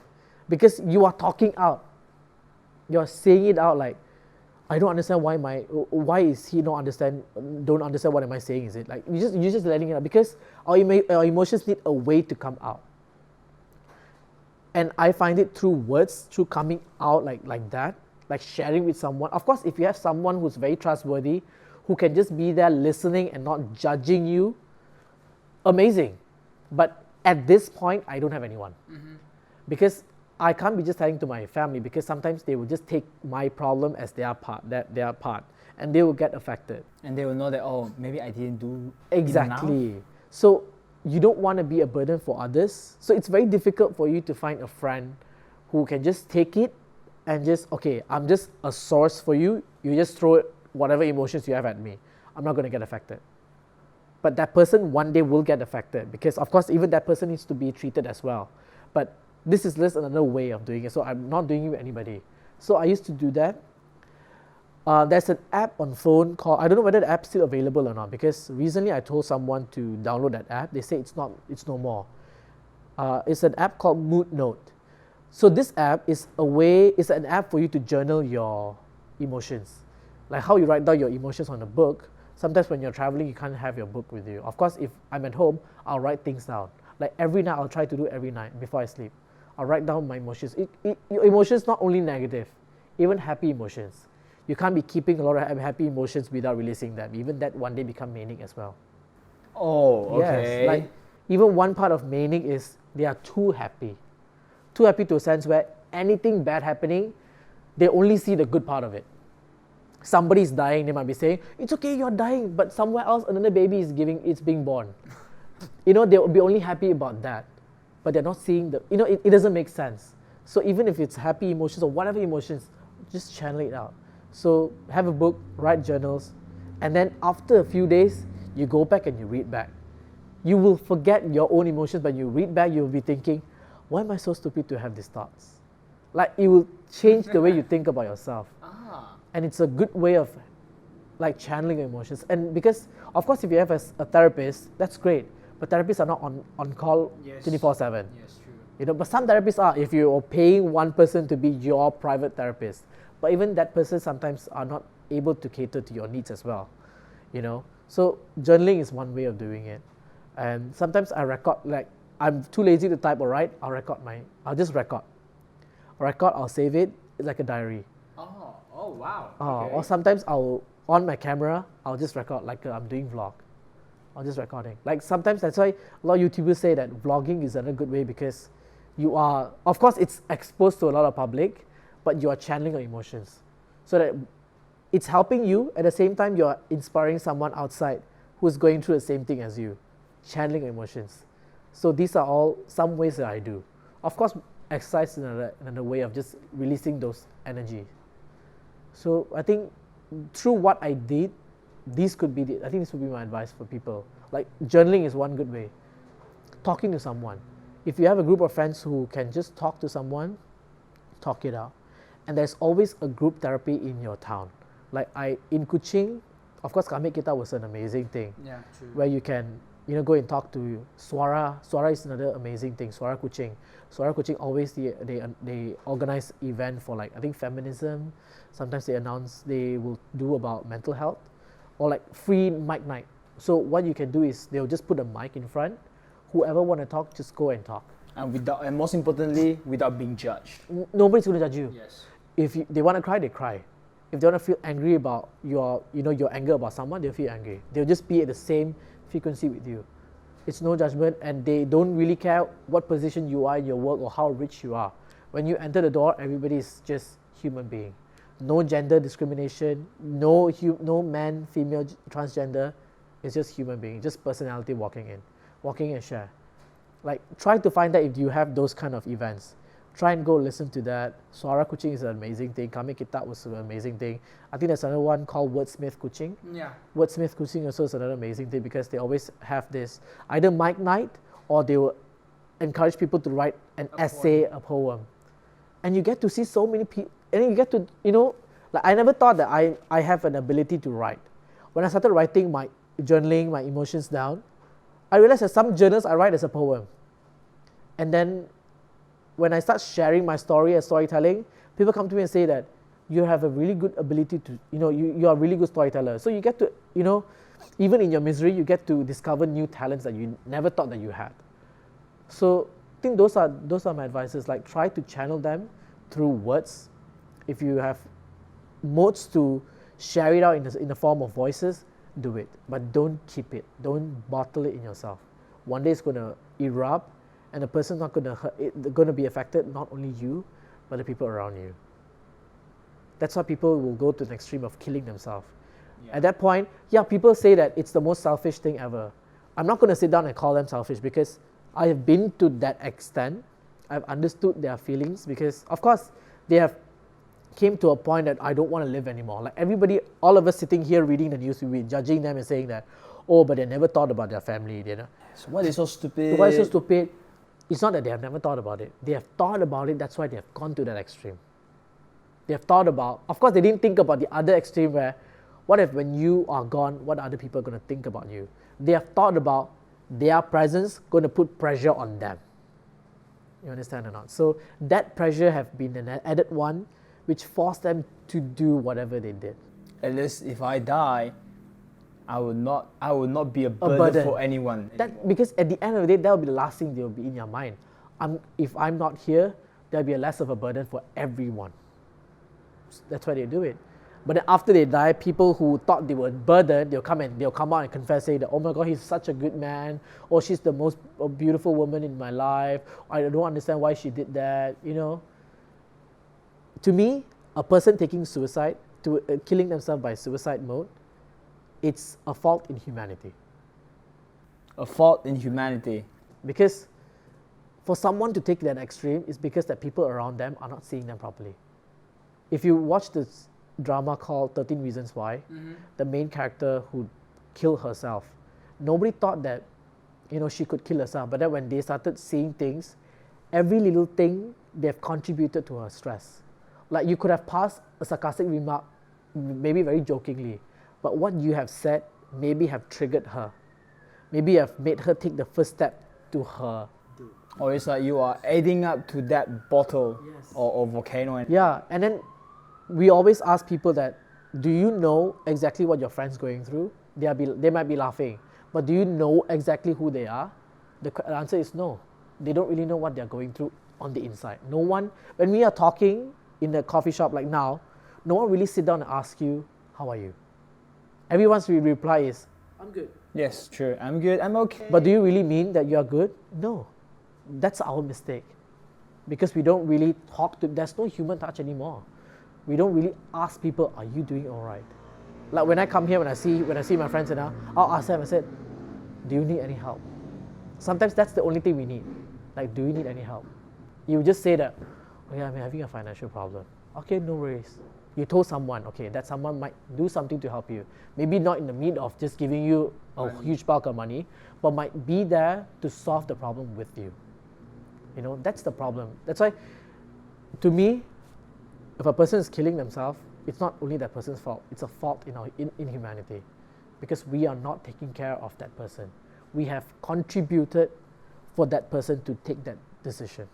because you are talking out. You're saying it out like, I don't understand why is he don't understand what am I saying, is it? Like you're just letting it out because our emotions need a way to come out. And I find it through words, through coming out like that, like sharing with someone. Of course, if you have someone who's very trustworthy, who can just be there listening and not judging you, amazing. But at this point, I don't have anyone. Because I can't be just telling to my family, because sometimes they will just take my problem as their part, and they will get affected. And they will know that, oh, maybe I didn't do Exactly. enough. So you don't want to be a burden for others. So it's very difficult for you to find a friend who can just take it and just, okay, I'm just a source for you. You just throw whatever emotions you have at me. I'm not going to get affected. But that person one day will get affected because, of course, even that person needs to be treated as well. But this is just another way of doing it. So I'm not doing it with anybody. So I used to do that. There's an app on phone called, I don't know whether the app's still available or not, because recently I told someone to download that app. They say it's no more. It's an app called Mood Note. So this app is an app for you to journal your emotions. Like how you write down your emotions on a book. Sometimes when you're traveling, you can't have your book with you. Of course, if I'm at home, I'll write things down. Like every night, I'll try to do it every night before I sleep. I'll write down my emotions. Your emotions, not only negative, even happy emotions. You can't be keeping a lot of happy emotions without releasing them. Even that one day become manic as well. Oh, okay. Yes, like even one part of manic is they are too happy. too happy to a sense where anything bad happening, they only see the good part of it. Somebody's dying, they might be saying, it's okay, you're dying, but somewhere else another baby is being born. They'll be only happy about that, but they're not seeing it doesn't make sense. So even if it's happy emotions or whatever emotions, just channel it out. So have a book, write journals, and then after a few days, you go back and you read back. You will forget your own emotions, but you read back, you'll be thinking, why am I so stupid to have these thoughts? Like, it will change the way you think about yourself. And it's a good way of like channeling your emotions. And because, of course, if you have a therapist, that's great. But therapists are not on call 24/7. Yes, true. But some therapists are, if you're paying one person to be your private therapist. But even that person sometimes are not able to cater to your needs as well. So journaling is one way of doing it. And sometimes I record, like, I'm too lazy to type or write, I'll just record. I'll save it, it's like a diary. Oh wow. Okay. Or sometimes on my camera, I'll just record, like I'm doing vlog. I'll just recording. Like sometimes that's why a lot of YouTubers say that vlogging is another good way, because you are, of course it's exposed to a lot of public, but you are channeling your emotions. So that it's helping you, at the same time you're inspiring someone outside who's going through the same thing as you, channeling your emotions. So these are all some ways that I do. Of course, exercise is another way of just releasing those energy. So I think through what I did, I think this would be my advice for people. Like journaling is one good way. Talking to someone. If you have a group of friends who can just talk to someone, talk it out. And there's always a group therapy in your town. Like in Kuching, of course, Kami Kita was an amazing thing. Yeah, true. Where you can go and talk to Suara. Suara is another amazing thing. Suara Kuching. Suara Kuching always they organize event for, like, I think feminism. Sometimes they will do about mental health, or like free mic night. So what you can do is they'll just put a mic in front. Whoever want to talk, just go and talk. And most importantly, without being judged. Nobody's going to judge you. Yes. If they want to cry, they cry. If they want to feel angry about your anger about someone, they'll feel angry. They'll just be at the same frequency with you. It's no judgment, and they don't really care what position you are in your work or how rich you are. When you enter the door, everybody is just human being. No gender discrimination, no man, female, transgender. It's just human being, just personality walking and share. Like, try to find out if you have those kind of events. Try and go listen to that. Suara Kuching is an amazing thing. Kami Kita was an amazing thing. I think there's another one called Wordsmith Kuching. Yeah. Wordsmith Kuching also is another amazing thing, because they always have this either mic night, or they will encourage people to write an essay, a poem. And you get to see so many people, and you get to, like, I never thought that I have an ability to write. When I started writing my journaling, my emotions down, I realized that some journals I write as a poem. And then when I start sharing my story as storytelling, people come to me and say that you have a really good ability to, you are a really good storyteller. So you get to, even in your misery, you get to discover new talents that you never thought that you had. So I think those are my advices. Like, try to channel them through words. If you have modes to share it out in the form of voices, do it. But don't keep it. Don't bottle it in yourself. One day it's going to erupt, and the person's not going to hurt. It's going to be affected, not only you, but the people around you. That's why people will go to the extreme of killing themselves. Yeah. At that point, people say that it's the most selfish thing ever. I'm not going to sit down and call them selfish, because I have been to that extent. I've understood their feelings, because, of course, they have came to a point that I don't want to live anymore. Like everybody, all of us sitting here reading the news, we're judging them and saying that, but they never thought about their family, So why are they so stupid? Why are they so stupid? It's not that they have never thought about it. They have thought about it, that's why they have gone to that extreme. They have thought about, of course they didn't think about the other extreme where, what if when you are gone, what are other people going to think about you? They have thought about their presence going to put pressure on them. You understand or not? So that pressure have been an added one, which forced them to do whatever they did. At least if I die, I will not be a burden for anyone. Because at the end of the day, that will be the last thing that will be in your mind. If I'm not here, there'll be less of a burden for everyone. That's why they do it. But then after they die, people who thought they were burdened, they'll come out and confess, say that, oh my God, he's such a good man, or she's the most beautiful woman in my life. I don't understand why she did that. To me, a person taking suicide, killing themselves by suicide mode, it's a fault in humanity. A fault in humanity. Because for someone to take that extreme, it's because that people around them are not seeing them properly. If you watch this drama called 13 Reasons Why, the main character who killed herself, nobody thought that she could kill herself. But then when they started seeing things, every little thing they've contributed to her stress. Like you could have passed a sarcastic remark, maybe very jokingly, but what you have said maybe have triggered her. Maybe have made her take the first step to her. Or it's like you are adding up to that bottle or volcano. Yeah, and then we always ask people that, do you know exactly what your friend's going through? They might be laughing, but do you know exactly who they are? The answer is no. They don't really know what they're going through on the inside. No one, when we are talking in the coffee shop like now, no one really sit down and ask you, how are you? Everyone's reply is, I'm good. Yes, true. I'm good. I'm okay. But do you really mean that you are good? No. That's our mistake. Because we don't really talk to, there's no human touch anymore. We don't really ask people, are you doing all right? Like when I come here, when I see my friends and I'll ask them, I said, do you need any help? Sometimes that's the only thing we need. Like, do you need any help? You just say that, oh yeah, I'm having a financial problem. Okay, no worries. You told someone, okay, that someone might do something to help you. Maybe not in the need of just giving you a huge bulk of money, but might be there to solve the problem with you. That's the problem. That's why, to me, if a person is killing themselves, it's not only that person's fault, it's a fault in humanity. Because we are not taking care of that person. We have contributed for that person to take that decision.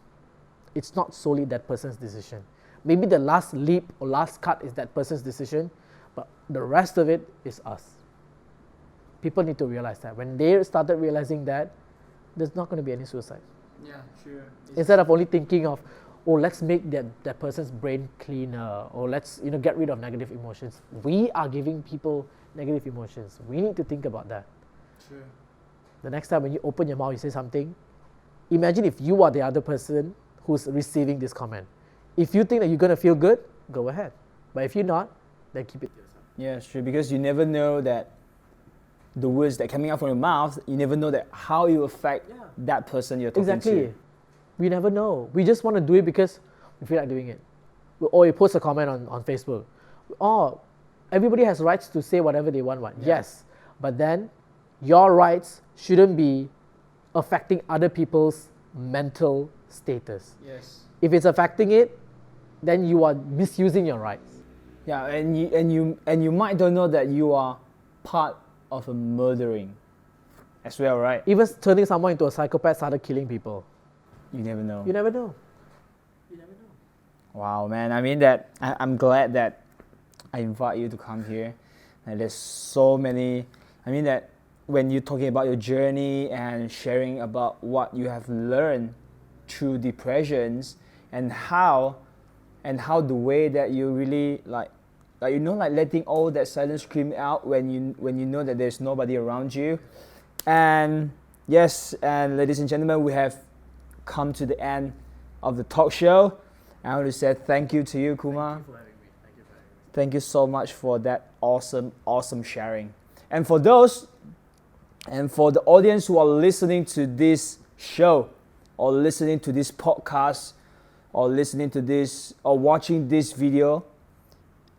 It's not solely that person's decision. Maybe the last leap or last cut is that person's decision, but the rest of it is us. People need to realize that. When they started realizing that, there's not going to be any suicide. Yeah, sure. Instead of only thinking of, oh, let's make that person's brain cleaner, or let's get rid of negative emotions. We are giving people negative emotions. We need to think about that. Sure. The next time when you open your mouth, you say something, imagine if you are the other person who's receiving this comment. If you think that you're going to feel good, go ahead. But if you're not, then keep it to yourself. Yeah, sure. Because you never know that the words that are coming out from your mouth, you never know that how you affect that person you're talking to. Exactly. We never know. We just want to do it because we feel like doing it. Or you post a comment on Facebook. Oh, everybody has rights to say whatever they want. Yeah. Yes. But then your rights shouldn't be affecting other people's mental status. Yes. If it's affecting it, then you are misusing your rights. Yeah, and you might don't know that you are part of a murdering as well, right? Even turning someone into a psychopath, started killing people. You never know. You never know. You never know. Wow, man. I mean that I'm glad that I invite you to come here. And there's so many. I mean that when you're talking about your journey and sharing about what you have learned through depressions and how the way that you really like letting all that silence scream out when you know that there's nobody around you. And yes, and ladies and gentlemen, we have come to the end of the talk show. I want to say thank you to you, Kumar. Thank you for having me. Thank you so much for that awesome sharing. And for the audience who are listening to this show or listening to this podcast or listening to this or watching this video,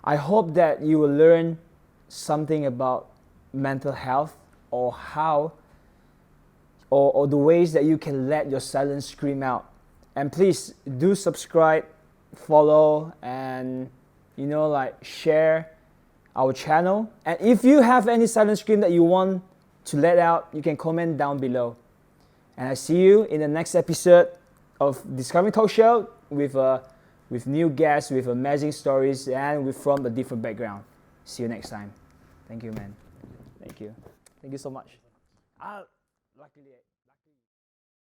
I hope that you will learn something about mental health or how or the ways that you can let your silence scream out. And please do subscribe, follow, and share our channel. And if you have any silent scream that you want to let out, you can comment down below. And I see you in the next episode of Discovering Talk Show with new guests, with amazing stories, and from a different background. See you next time. Thank you, man. Thank you. Thank you so much. Luckily.